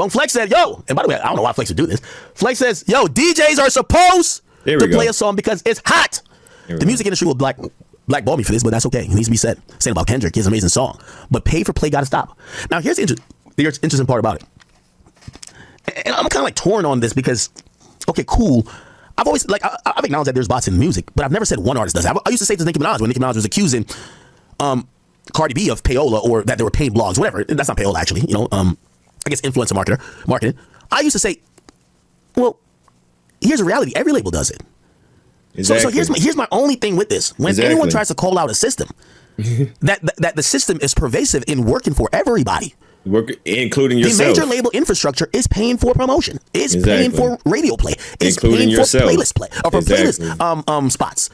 Funk Flex said, yo, and by the way, I don't know why Flex would do this. Flex says, yo, DJs are supposed to play a song because it's hot. The music industry will blackball me for this, but that's okay. It needs to be said. Saying about Kendrick, he's an amazing song. But pay for play gotta stop. Now, here's the interesting part about it. And I'm kind of like torn on this because, okay, cool. I've always, like, I've acknowledged that there's bots in music, but I've never said one artist does it. I used to say to Nicki Minaj when Nicki Minaj was accusing Cardi B of payola, or that they were paying blogs, whatever. That's not payola, actually. You know, I guess influencer marketing. I used to say, well, here's a reality. Every label does it. Exactly. So here's my only thing with this. When anyone tries to call out a system, that the system is pervasive in working for everybody. Including yourself. The major label infrastructure is paying for promotion. It's paying for radio play. It's including paying yourself. For playlist play. Or for playlist spots.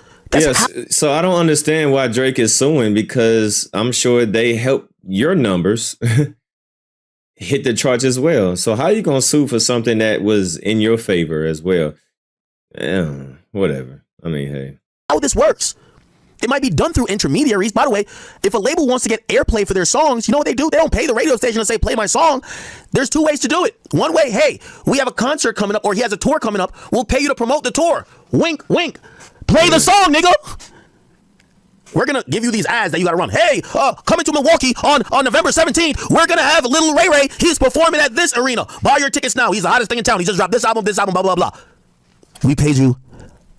So I don't understand why Drake is suing, because I'm sure they help your numbers hit the charts as well. So how are you going to sue for something that was in your favor as well? Whatever. I mean, hey. How this works. It might be done through intermediaries. By the way, if a label wants to get airplay for their songs, you know what they do? They don't pay the radio station to say, play my song. There's two ways to do it. One way, hey, we have a concert coming up, or he has a tour coming up. We'll pay you to promote the tour. Wink, wink. Play the song, nigga. We're going to give you these ads that you got to run. Hey, coming to Milwaukee on November 17th, we're going to have Lil Ray Ray. He's performing at this arena. Buy your tickets now. He's the hottest thing in town. He just dropped this album, blah, blah, blah. We paid you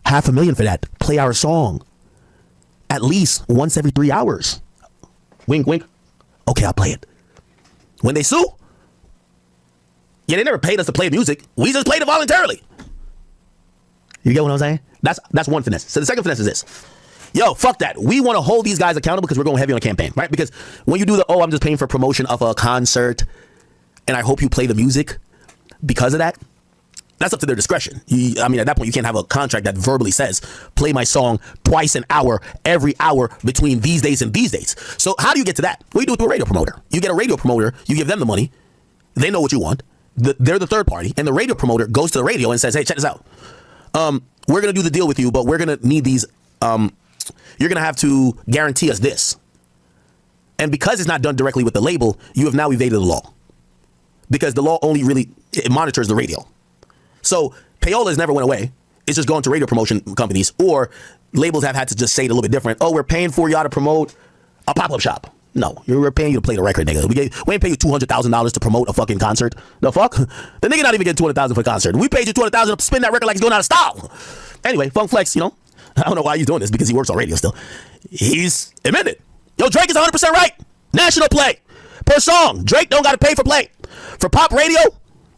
$500,000 for that. Play our song at least once every 3 hours. Wink, wink. Okay, I'll play it. When they sue, yeah, they never paid us to play music. We just played it voluntarily. You get what I'm saying? That's one finesse. So the second finesse is this. Yo, fuck that. We want to hold these guys accountable because we're going heavy on a campaign, right? Because when you do I'm just paying for promotion of a concert and I hope you play the music because of that, that's up to their discretion. I mean, at that point, you can't have a contract that verbally says, play my song twice an hour, every hour between these days and these dates. So how do you get to that? Well, you do it through a radio promoter. You get a radio promoter, you give them the money, they know what you want, they're the third party, and the radio promoter goes to the radio and says, hey, check this out. We're going to do the deal with you, but we're going to need these, you're going to have to guarantee us this. And because it's not done directly with the label, you have now evaded the law. Because the law only really, it monitors the radio. So payola has never went away. It's just going to radio promotion companies, or labels have had to just say it a little bit different. Oh, we're paying for y'all to promote a pop-up shop. No, we're paying you to play the record, nigga. We ain't pay you $200,000 to promote a fucking concert. The fuck? The nigga not even getting $200,000 for a concert. We paid you $200,000 to spin that record like it's going out of style. Anyway, Funk Flex, you know, I don't know why he's doing this, because he works on radio still. He's admitted. Yo, Drake is 100% right. National play per song. Drake don't got to pay for play. For pop radio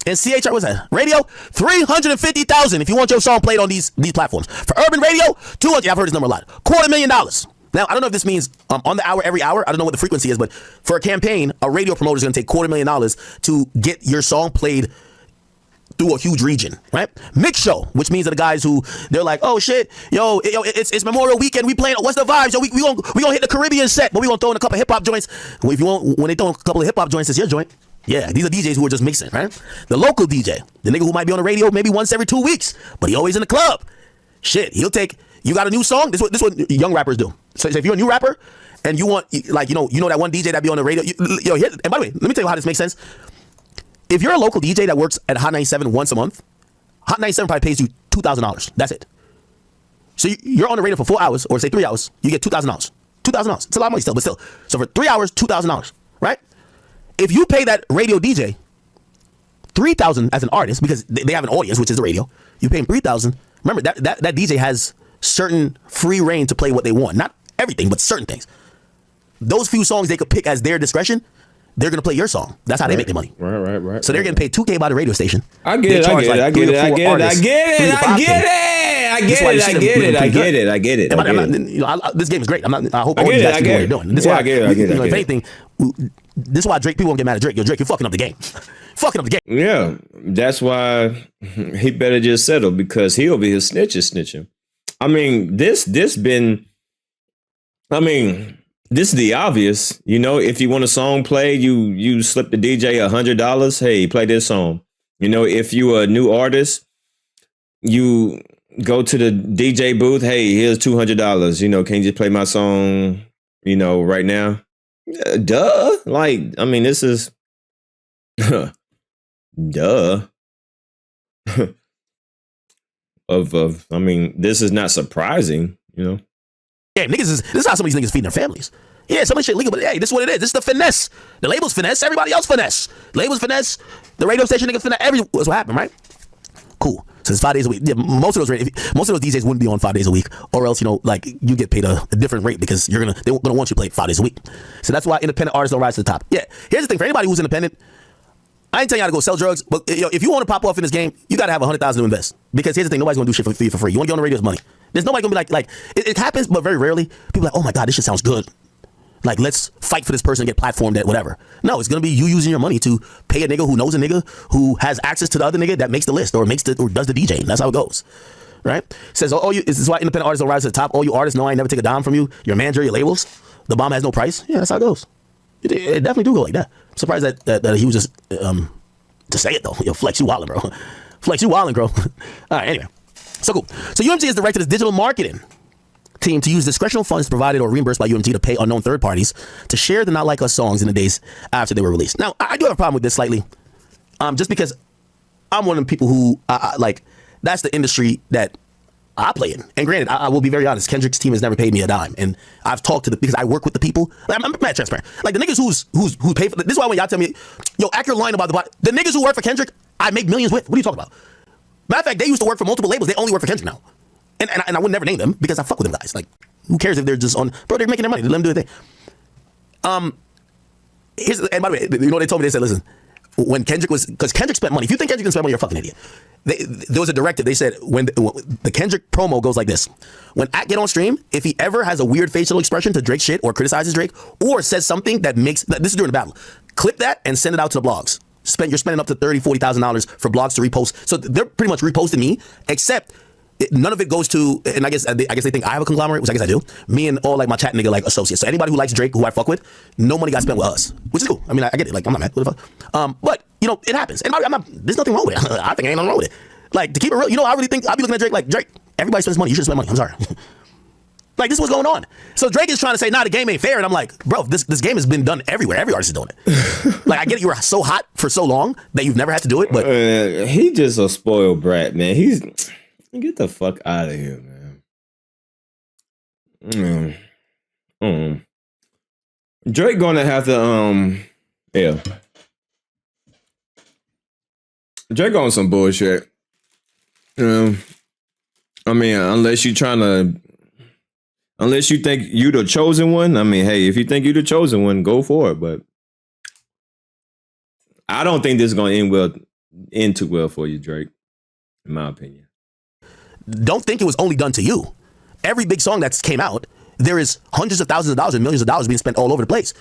and CHR, what's that? Radio, $350,000 if you want your song played on these platforms. For urban radio, $200,000. I've heard this number a lot. $250,000. Now, I don't know if this means on the hour, every hour. I don't know what the frequency is, but for a campaign, a radio promoter is going to take $250,000 to get your song played through a huge region, right? Mix show, which means that the guys who, they're like, oh shit, yo, it's Memorial Weekend, we playing, what's the vibes? Yo, we gonna hit the Caribbean set, but we gonna throw in a couple hip hop joints. Well, if you want, when they throw in a couple of hip hop joints, it's your joint. Yeah, these are DJs who are just mixing, right? The local DJ, the nigga who might be on the radio maybe once every 2 weeks, but he always in the club. Shit, he'll take, you got a new song? This is what young rappers do. So if you're a new rapper and you want, like, you know that one DJ that be on the radio, and by the way, let me tell you how this makes sense. If you're a local DJ that works at Hot 97 once a month, Hot 97 probably pays you $2,000. That's it. So you're on the radio for 4 hours, or say 3 hours, you get $2,000. $2,000. It's a lot of money still, but still. So for 3 hours, $2,000, right? If you pay that radio DJ $3,000 as an artist, because they have an audience, which is the radio, you pay him $3,000. Remember that DJ has certain free reign to play what they want. Not everything, but certain things. Those few songs they could pick as their discretion, they're going to play your song. That's how they make their money. Right. So they're getting paid $2,000 by the radio station. I get it. I get it. This game is great. I hope all you guys see what you're doing. This is why I get it. If anything, this is why Drake, people won't get mad at Drake. Yo, Drake, you're fucking up the game. Fucking up the game. Yeah, that's why he better just settle, because he over here snitching. I mean, this is the obvious. You know, if you want a song played, you slip the DJ $100. Hey, play this song. You know, if you a new artist, you go to the DJ booth. Hey, here's $200. You know, can you just play my song? You know, right now. Duh. Like, I mean, this is Duh. I mean, this is not surprising, you know. Yeah, this is how some of these niggas feed their families. Yeah, some of this shit legal, but hey, this is what it is. This is the finesse. The labels finesse, everybody else finesse. Labels finesse, the radio station niggas finesse. That's what happened, right? Cool. So it's 5 days a week. Yeah, most of those DJs wouldn't be on 5 days a week, or else like you get paid a different rate because they're gonna want you to play 5 days a week. So that's why independent artists don't rise to the top. Yeah. Here's the thing for anybody who's independent. I ain't telling you how to go sell drugs, but if you want to pop off in this game, you gotta have $100,000 to invest. Because here's the thing, nobody's gonna do shit for you for free. You want to get on the radio, it's money. There's nobody gonna be like it happens, but very rarely. People are like, oh my god, this shit sounds good. Like, let's fight for this person and get platformed at whatever. No, it's gonna be you using your money to pay a nigga who knows a nigga who has access to the other nigga that makes the list or does the DJing. That's how it goes, right? It says, this is why independent artists don't rise to the top. All you artists know I ain't never take a dime from you. Your manager, your labels, the bomb has no price. Yeah, that's how it goes. It definitely do go like that. I'm surprised that he was just to say it though. Yo, Flex, you wildin', bro. Flex, you wildin', bro. All right, anyway, so cool. So UMG has directed its digital marketing team to use discretional funds provided or reimbursed by UMG to pay unknown third parties to share the Not Like Us songs in the days after they were released. Now, I do have a problem with this slightly, just because I'm one of the people who, like, that's the industry that I play in. And granted, I will be very honest, Kendrick's team has never paid me a dime. And I've talked to because I work with the people. Like, I'm mad transparent. Like, the niggas who pay for this is why when y'all tell me, yo, accurate line about the niggas who work for Kendrick, I make millions with. What are you talking about? Matter of fact, they used to work for multiple labels. They only work for Kendrick now. And I would never name them because I fuck with them guys. Like, who cares if they're just on, bro, they're making their money. Let them do their thing. And by the way, you know what they told me? They said, listen, when because Kendrick spent money. If you think Kendrick can spend money, you're a fucking idiot. There was a directive. They said when the Kendrick promo goes like this: when Act get on stream, if he ever has a weird facial expression to Drake shit or criticizes Drake or says something that makes, this is during the battle, clip that and send it out to the blogs. You're spending up to $30,000-$40,000 for blogs to repost. So they're pretty much reposting me, except none of it goes to, and I guess they think I have a conglomerate, which I guess I do. Me and all like my chat nigga like associates. So anybody who likes Drake, who I fuck with, no money got spent with us, which is cool. I mean, I get it. Like, I'm not mad. What the fuck? But you know, it happens, and I'm not. There's nothing wrong with it. I think ain't nothing wrong with it. Like, to keep it real, you know, I really think I'll be looking at Drake like, Drake, everybody spends money. You should spend money. I'm sorry. Like, this is what's going on. So Drake is trying to say, nah, the game ain't fair, and I'm like, bro, this game has been done everywhere. Every artist is doing it. Like, I get it. You were so hot for so long that you've never had to do it, but he just a spoiled brat, man. Get the fuck out of here, man. Drake gonna have to yeah. Drake on some bullshit. I mean, unless you think you the chosen one. I mean, hey, if you think you the chosen one, go for it. But I don't think this is gonna end too well for you, Drake, in my opinion. Don't think it was only done to you. Every big song that's came out, there is hundreds of thousands of dollars and millions of dollars being spent all over the place.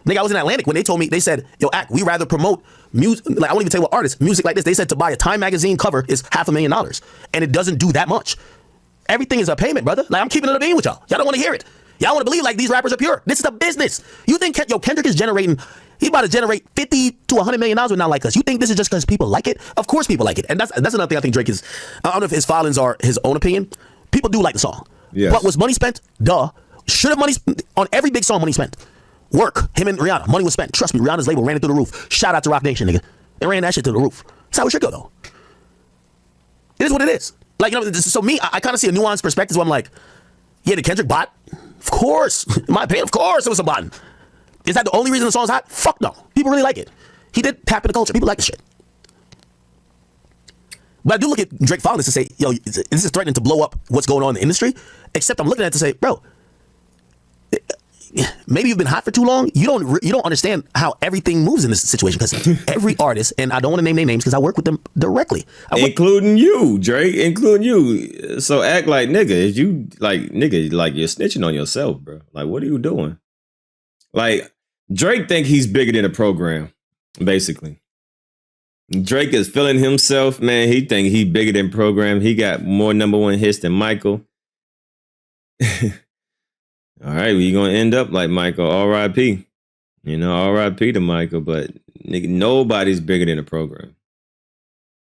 Nigga, I was in Atlantic when they told me, they said, yo, Act, we rather promote music, like, I won't even tell you what artists, music like this. They said to buy a Time magazine cover is $500,000. And it doesn't do that much. Everything is a payment, brother. Like, I'm keeping it a bean with y'all. Y'all don't want to hear it. Y'all want to believe like these rappers are pure. This is a business. You think, Kendrick is he's about to generate $50 to $100 million with Not Like Us. You think this is just because people like it? Of course people like it. And that's another thing I think Drake is, I don't know if his filings are his own opinion. People do like the song. Yes. But was money spent? Duh. Should have money on every big song, money spent. Work. Him and Rihanna. Money was spent. Trust me, Rihanna's label ran it through the roof. Shout out to Rock Nation, nigga. They ran that shit to the roof. That's how it should go, though. It is what it is. Like, you know, so me, I kind of see a nuanced perspective where I'm like, yeah, did Kendrick bot? Of course. In my opinion, of course it was a bot. Is that the only reason the song's hot? Fuck no. People really like it. He did tap into culture. People like the shit. But I do look at Drake following this to say, yo, this is threatening to blow up what's going on in the industry. Except I'm looking at it to say, bro, maybe you've been hot for too long. You don't understand how everything moves in this situation, because every artist, and I don't want to name their names because I work with them directly, including you, Drake, including you. So act like nigga, you're snitching on yourself, bro. Like, what are you doing? Like, Drake think he's bigger than a program, basically. Drake is feeling himself, man. He think he bigger than program. He got more #1 hits than Michael. All right, we gonna end up like Michael, R.I.P. You know, R.I.P. to Michael, but nigga, nobody's bigger than a program.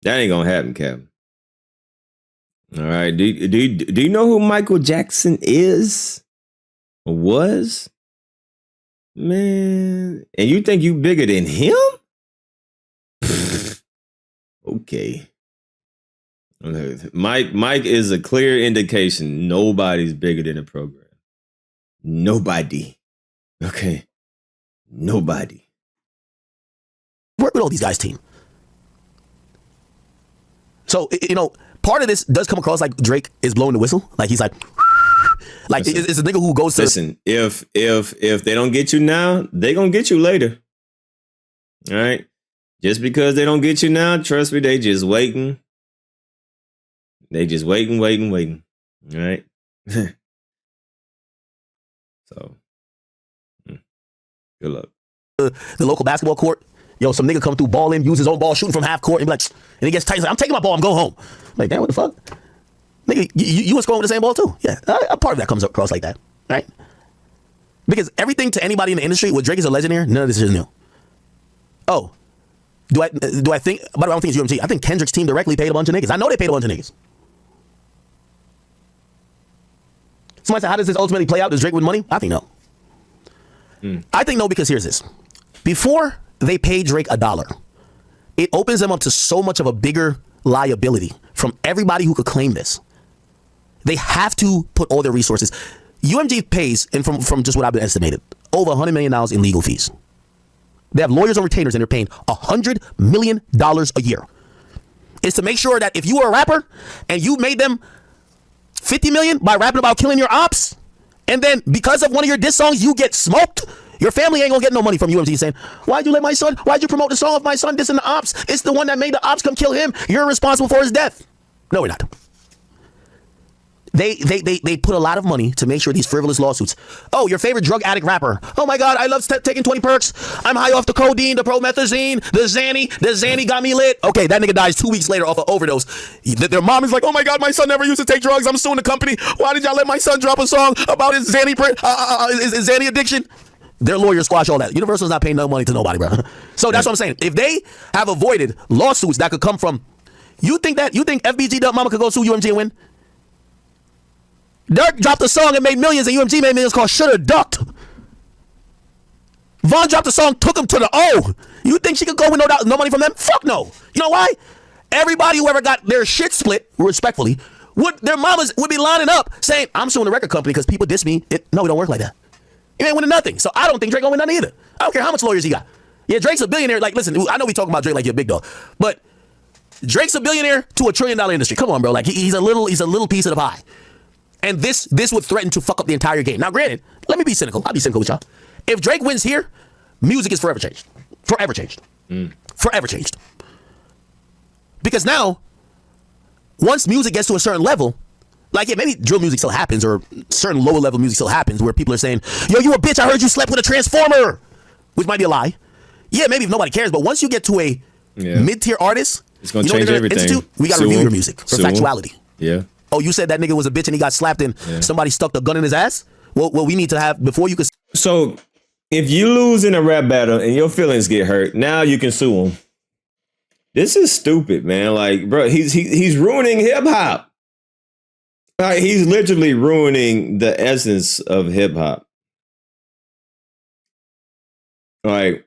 That ain't gonna happen, Kevin. All right, do you know who Michael Jackson is or was? Man, and you think you bigger than him? Okay. Mike is a clear indication nobody's bigger than the program. Nobody. Okay. Nobody. Work with all these guys' team. So, part of this does come across like Drake is blowing the whistle. Like he's like it's a nigga who goes to. Listen, if they don't get you now, they gonna get you later. All right. Just because they don't get you now, trust me, they just waiting. They just waiting. All right. So, good luck. The local basketball court. Yo, some nigga come through balling, use his own ball, shooting from half court, and be like, and he gets tight. He's like, I'm taking my ball, I'm going home. I'm like, damn, what the fuck? Nigga, you was scoring with the same ball too. Yeah, a part of that comes across like that, right? Because everything to anybody in the industry, what Drake is a legend here, none of this is new. Oh, do I think? But I don't think it's UMG. I think Kendrick's team directly paid a bunch of niggas. I know they paid a bunch of niggas. Somebody said, how does this ultimately play out? Does Drake win money? I think no. I think no, because here's this. Before they pay Drake $1, it opens them up to so much of a bigger liability from everybody who could claim this. They have to put all their resources. UMG pays, and from just what I've been estimated, over $100 million in legal fees. They have lawyers and retainers, and they're paying $100 million a year. It's to make sure that if you were a rapper and you made them $50 million by rapping about killing your ops, and then because of one of your diss songs you get smoked, your family ain't gonna get no money from UMG saying, why'd you promote the song of my son dissing the ops? It's the one that made the ops come kill him. You're responsible for his death. No, we're not. They put a lot of money to make sure these frivolous lawsuits. Oh, your favorite drug addict rapper. Oh my God, I love taking 20 perks. I'm high off the codeine, the promethazine, the Xanny got me lit. Okay, that nigga dies 2 weeks later off an overdose. Their mom is like, oh my God, my son never used to take drugs. I'm suing the company. Why did y'all let my son drop a song about his Xanny addiction? Their lawyers squash all that. Universal's not paying no money to nobody, bro. So that's what I'm saying. If they have avoided lawsuits that could come from, you think FBG Dub Mama could go sue UMG and win? Dirk dropped a song and made millions, and UMG made millions called Shoulda Ducked. Vaughn dropped a song, took him to the O. You think she could go with no money from them? Fuck no. You know why? Everybody who ever got their shit split, respectfully, their mamas would be lining up saying, I'm suing the record company because people diss me. No, it don't work like that. You ain't winning nothing. So I don't think Drake gonna win nothing either. I don't care how much lawyers he got. Yeah, Drake's a billionaire. Like, listen, I know we talking about Drake like you're a big dog, but Drake's a billionaire to $1 trillion industry. Come on, bro. Like he's a little piece of the pie. And this would threaten to fuck up the entire game. Now, granted, let me be cynical. I'll be cynical with y'all. If Drake wins here, music is forever changed. Forever changed. Forever changed. Because now, once music gets to a certain level, like, yeah, maybe drill music still happens, or certain lower level music still happens, where people are saying, yo, you a bitch, I heard you slept with a transformer, which might be a lie. Yeah, maybe if nobody cares, but once you get to a mid-tier artist, it's going to change everything. We got to review your music for factuality. Yeah. Oh, you said that nigga was a bitch and he got slapped and somebody stuck the gun in his ass? Well, we need to have, before you can... So, if you lose in a rap battle and your feelings get hurt, now you can sue him. This is stupid, man. Like, bro, he's ruining hip-hop. He's literally ruining the essence of hip-hop. Like,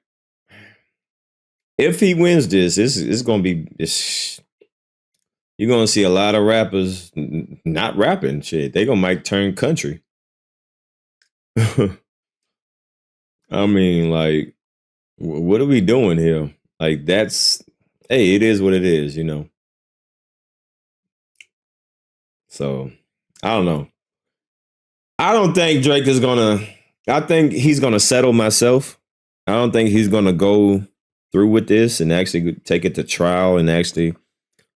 if he wins this, it's going to be... You're going to see a lot of rappers not rapping shit. They might turn country. I mean, like, what are we doing here? Like, hey, it is what it is, you know? So, I don't know. I don't think Drake is I think he's going to settle myself. I don't think he's going to go through with this and actually take it to trial and actually...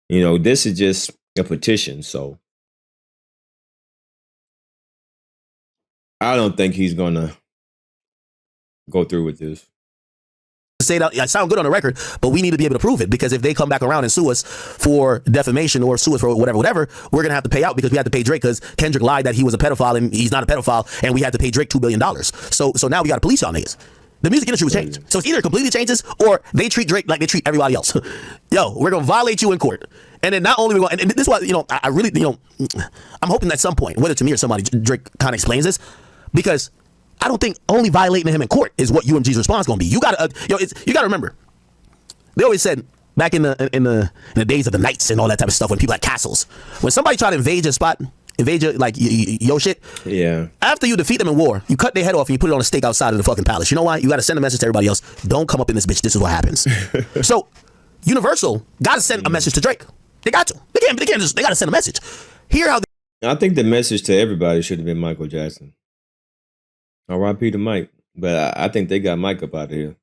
You know, this is just a petition, so I don't think he's gonna go through with this. Say that I sound good on the record, but we need to be able to prove it, because if they come back around and sue us for defamation or sue us for whatever, we're gonna have to pay out, because we had to pay Drake because Kendrick lied that he was a pedophile and he's not a pedophile, and we had to pay Drake $2 billion. So now we got to police y'all niggas. The music industry would change. So it's either completely changes or they treat Drake like they treat everybody else. Yo, we're going to violate you in court. And then not only we're going, and this is why, you know, I really, you know, I'm hoping at some point, whether to me or somebody, Drake kind of explains this, because I don't think only violating him in court is what UMG's response going to be. You got to remember, they always said, back in the days of the knights and all that type of stuff, when people had castles, when somebody tried to invade your spot, invade your like your shit. Yeah. After you defeat them in war, you cut their head off and you put it on a stake outside of the fucking palace. You know why? You got to send a message to everybody else. Don't come up in this bitch. This is what happens. So Universal got to send a message to Drake. They got to. They can't just. They got to send a message. Hear how. I think the message to everybody should have been Michael Jackson. R.I.P. to Mike. But I think they got Mike up out of here.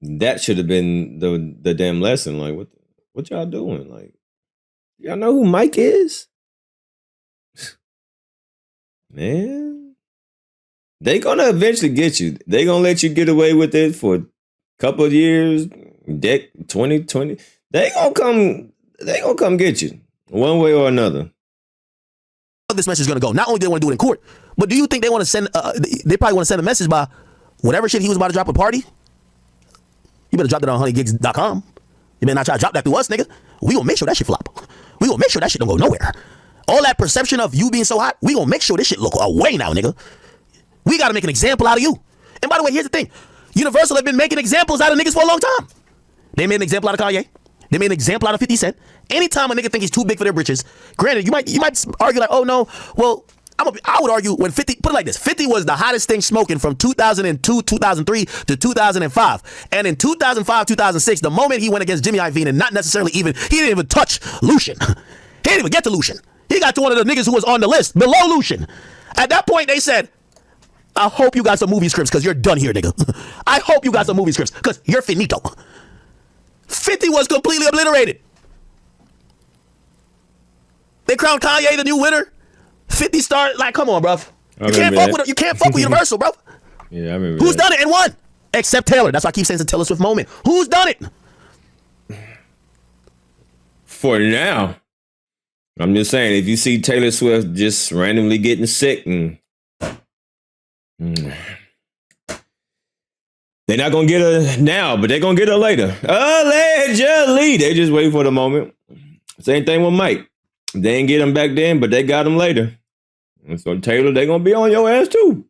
That should have been the damn lesson. Like, what y'all doing? Like, y'all know who Mike is? Man. They gonna eventually get you. They gonna let you get away with it for a couple of years, 2020. They gonna come get you one way or another. This message is going to go. Not only do they want to do it in court, but do you think they want to send, they probably want to send a message by whatever shit he was about to drop a party? You better drop that on honeygigs.com. You better not try to drop that through us, nigga. We gonna make sure that shit flop. We gonna make sure that shit don't go nowhere. All that perception of you being so hot, we gonna make sure this shit look away now, nigga. We gotta make an example out of you. And by the way, here's the thing. Universal have been making examples out of niggas for a long time. They made an example out of Kanye. They made an example out of 50 Cent. Anytime a nigga think he's too big for their britches, granted, you might argue like, oh no, well, I would argue when 50, put it like this, 50 was the hottest thing smoking from 2002, 2003 to 2005. And in 2005, 2006, the moment he went against Jimmy Iovine and not necessarily even, he didn't even touch Lucian. He didn't even get to Lucian. He got to one of the niggas who was on the list below Lucian. At that point, they said, I hope you got some movie scripts because you're done here, nigga. I hope you got some movie scripts because you're finito. 50 was completely obliterated. They crowned Kanye the new winner. 50 started like, come on, bro. You can't fuck with Universal, bro. Yeah, I remember. Who's done it and won? Except Taylor. That's why I keep saying it's a Taylor Swift moment. Who's done it? For now, I'm just saying, if you see Taylor Swift just randomly getting sick and they're not gonna get her now, but they're gonna get her later. Allegedly. They just wait for the moment. Same thing with Mike. They didn't get him back then, but they got him later. And so Taylor, they gonna be on your ass too.